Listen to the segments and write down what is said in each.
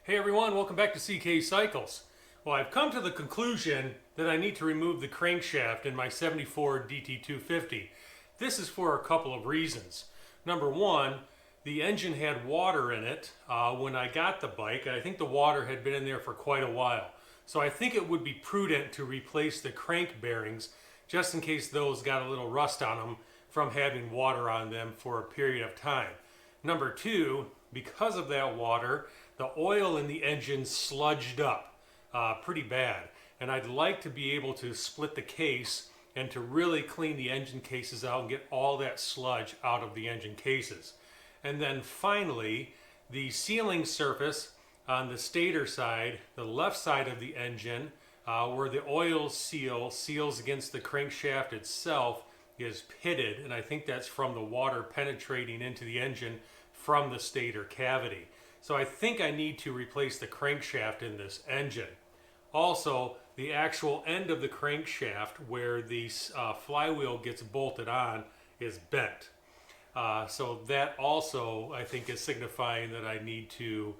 Hey everyone, welcome back to CK Cycles. Well, I've come to the conclusion that I need to remove the crankshaft in my 74 DT250. This is for a couple of reasons. Number one, the engine had water in it when I got the bike, and I think the water had been in there for quite a while. So I think it would be prudent to replace the crank bearings just in case those got a little rust on them from having water on them for a period of time. Number two, because of that water, the oil in the engine sludged up pretty bad. And I'd like to be able to split the case and to really clean the engine cases out and get all that sludge out of the engine cases. And then finally, the sealing surface on the stator side, the left side of the engine, where the oil seals against the crankshaft itself, is pitted, and I think that's from the water penetrating into the engine from the stator cavity. So I think I need to replace the crankshaft in this engine. Also, the actual end of the crankshaft where the flywheel gets bolted on is bent. So that also I think is signifying that I need to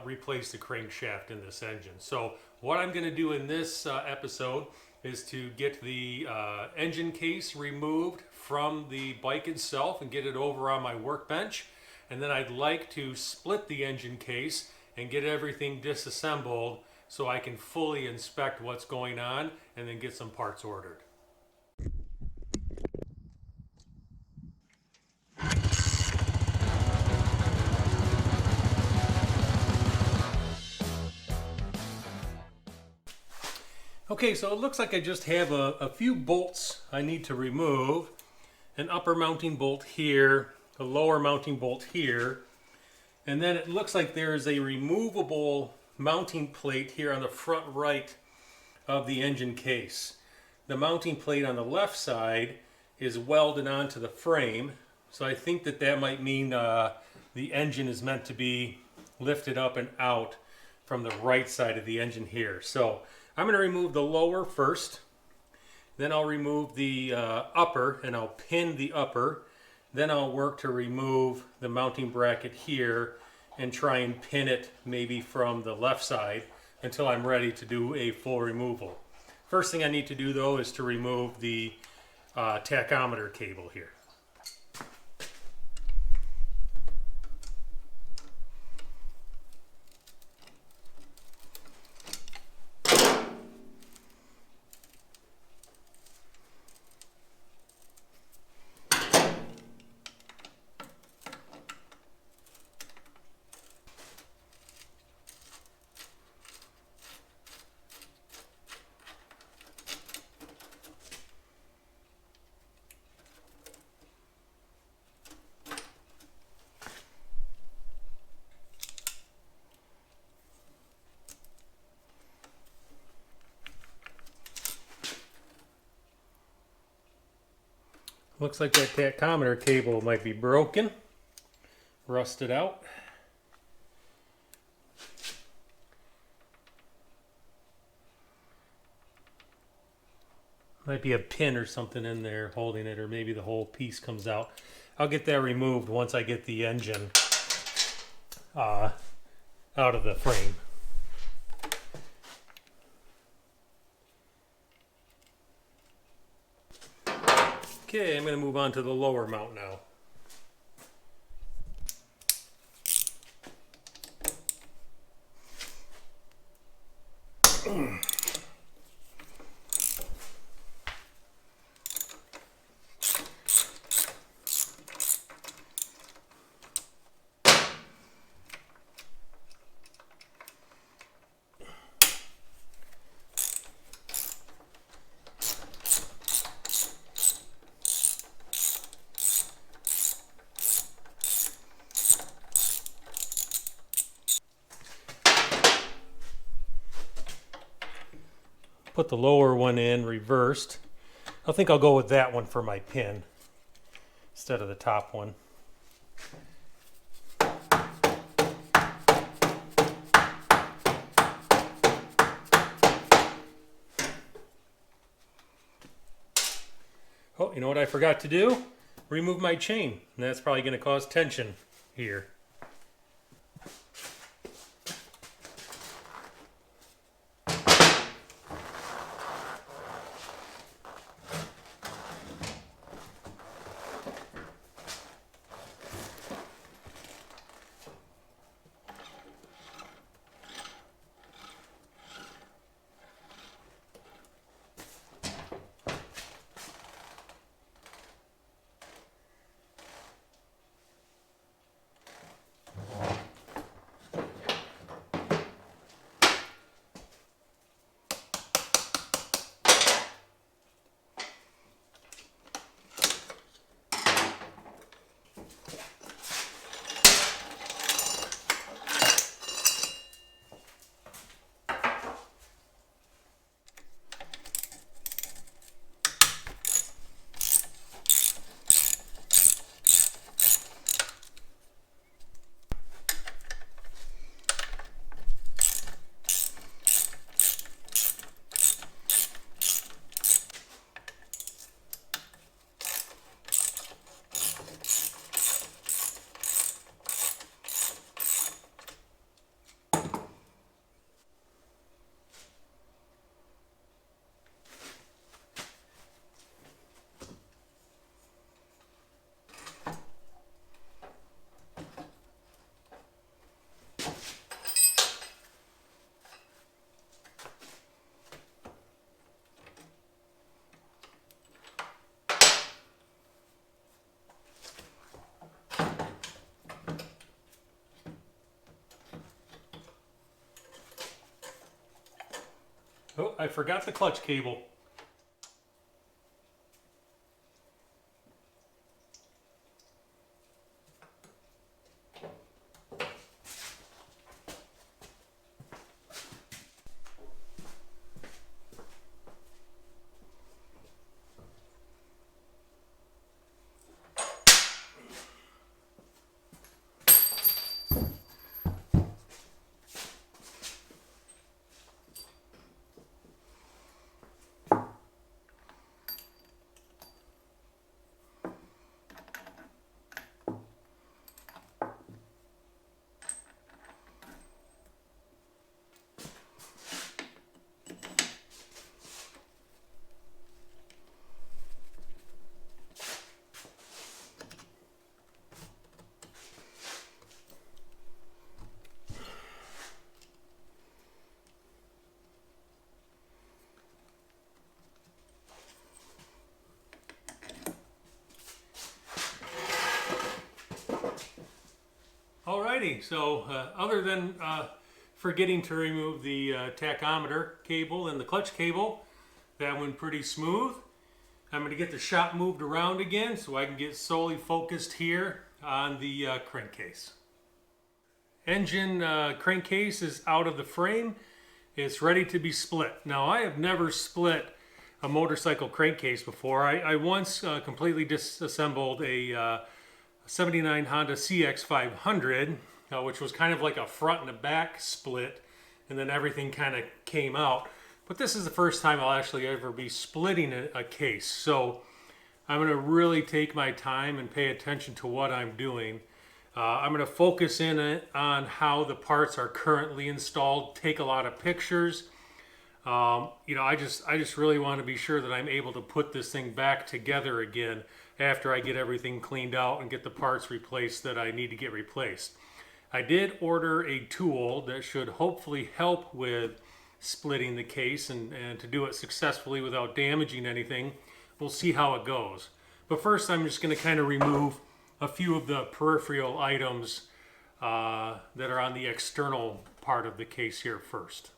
replace the crankshaft in this engine. So what I'm going to do in this episode is to get the engine case removed from the bike itself and get it over on my workbench. And then I'd like to split the engine case and get everything disassembled so I can fully inspect what's going on and then get some parts ordered. Okay, so it looks like I just have a few bolts I need to remove. An upper mounting bolt here, a lower mounting bolt here, and then it looks like there is a removable mounting plate here on the front right of the engine case. The mounting plate on the left side is welded onto the frame, so I think that that might mean the engine is meant to be lifted up and out from the right side of the engine here. So I'm going to remove the lower first, then I'll remove the upper, and I'll pin the upper. Then I'll work to remove the mounting bracket here and try and pin it maybe from the left side until I'm ready to do a full removal. First thing I need to do though is to remove the tachometer cable here. Looks like that tachometer cable might be broken, rusted out. Might be a pin or something in there holding it, or maybe the whole piece comes out. I'll get that removed once I get the engine out of the frame. Okay, I'm going to move on to the lower mount now. Put the lower one in reversed. I think I'll go with that one for my pin instead of the top one. Oh, you know what I forgot to do? Remove my chain. And that's probably going to cause tension here. Oh, I forgot the clutch cable. Alrighty, so other than forgetting to remove the tachometer cable and the clutch cable, that went pretty smooth. I'm going to get the shop moved around again so I can get solely focused here on the crankcase. Engine crankcase is out of the frame. It's ready to be split. Now, I have never split a motorcycle crankcase before. I once completely disassembled a 79 Honda CX500, which was kind of like a front and a back split, and then everything kind of came out. But this is the first time I'll actually ever be splitting a case. So I'm going to really take my time and pay attention to what I'm doing. I'm going to focus in on how the parts are currently installed, take a lot of pictures. You know, I just really want to be sure that I'm able to put this thing back together again after I get everything cleaned out and get the parts replaced that I need to get replaced. I did order a tool that should hopefully help with splitting the case and to do it successfully without damaging anything. We'll see how it goes. But first I'm just going to kind of remove a few of the peripheral items that are on the external part of the case here first.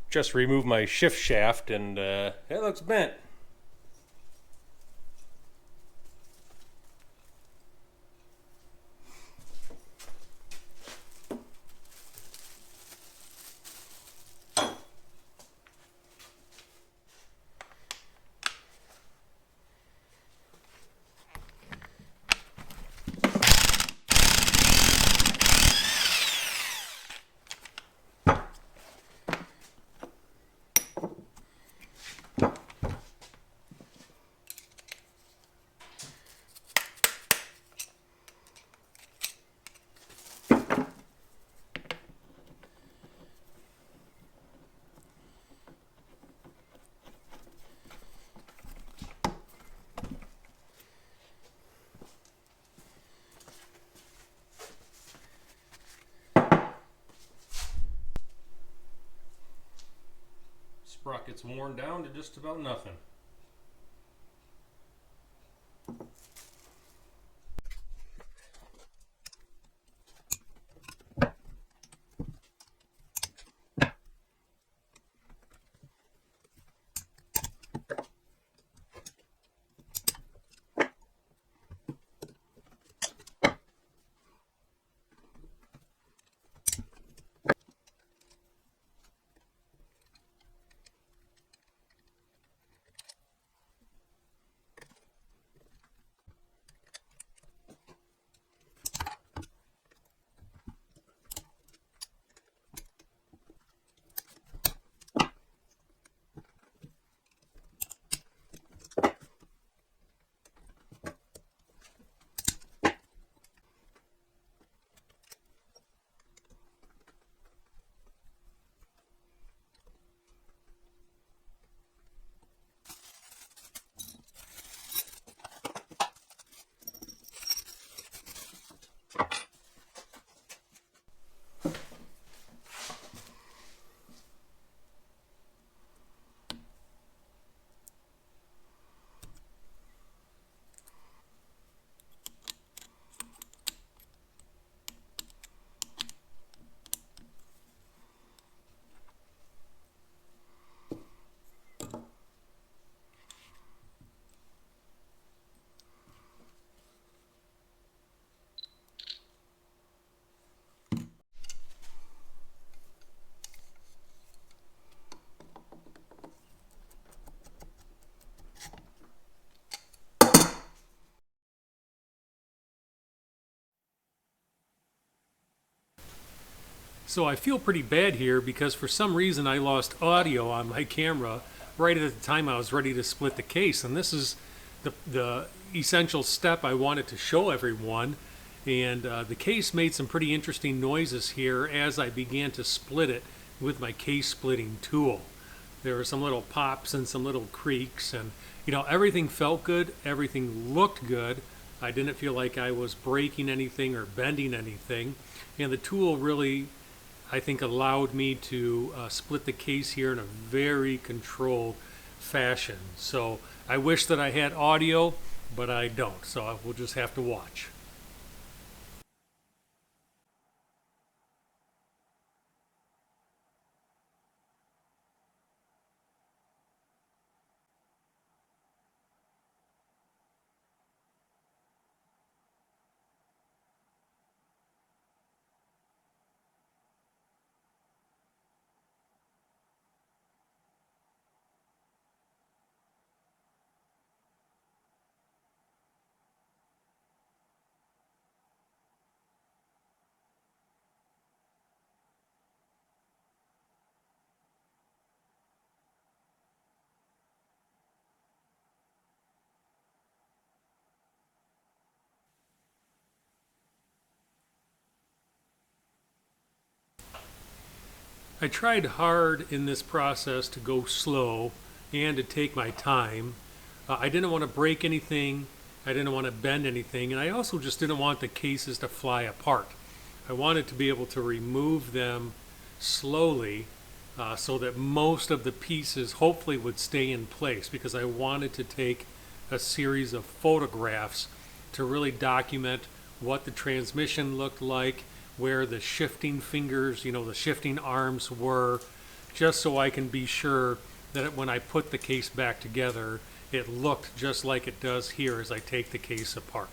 Just remove my shift shaft and it looks bent. Sprocket's worn down to just about nothing. So I feel pretty bad here because for some reason I lost audio on my camera right at the time I was ready to split the case. And this is the essential step I wanted to show everyone. And the case made some pretty interesting noises here as I began to split it with my case splitting tool. There were some little pops and some little creaks, and everything felt good, everything looked good. I didn't feel like I was breaking anything or bending anything. And the tool really, I think, allowed me to split the case here in a very controlled fashion. So I wish that I had audio, but I don't. So we'll just have to watch. I tried hard in this process to go slow and to take my time. I didn't want to break anything, I didn't want to bend anything, and I also just didn't want the cases to fly apart. I wanted to be able to remove them slowly so that most of the pieces hopefully would stay in place, because I wanted to take a series of photographs to really document what the transmission looked like, where the shifting fingers, the shifting arms were, just so I can be sure that when I put the case back together, it looked just like it does here as I take the case apart.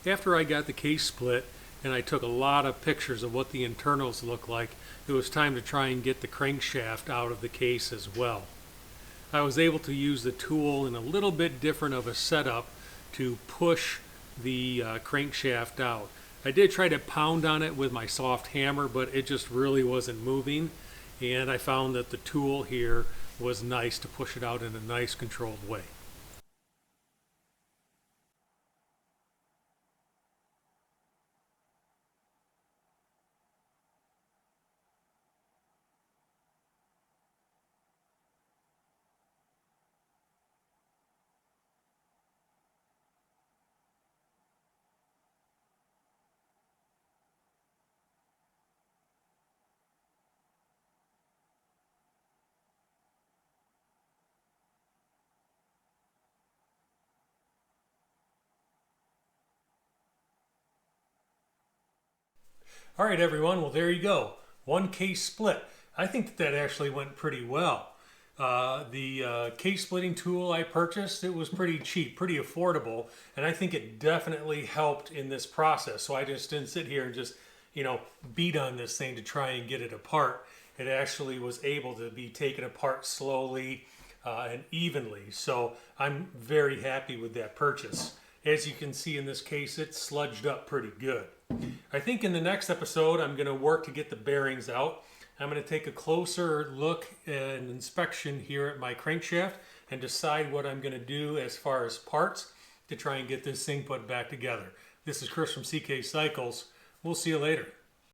After I got the case split and I took a lot of pictures of what the internals look like, it was time to try and get the crankshaft out of the case as well. I was able to use the tool in a little bit different of a setup to push the crankshaft out. I did try to pound on it with my soft hammer, but it just really wasn't moving, and I found that the tool here was nice to push it out in a nice controlled way. All right, everyone. Well, there you go. One case split. I think that actually went pretty well. The case splitting tool I purchased, it was pretty cheap, pretty affordable, and I think it definitely helped in this process. So I just didn't sit here and just, beat on this thing to try and get it apart. It actually was able to be taken apart slowly and evenly. So I'm very happy with that purchase. As you can see in this case, it's sludged up pretty good. I think in the next episode, I'm going to work to get the bearings out. I'm going to take a closer look and inspection here at my crankshaft and decide what I'm going to do as far as parts to try and get this thing put back together. This is Chris from CK Cycles. We'll see you later.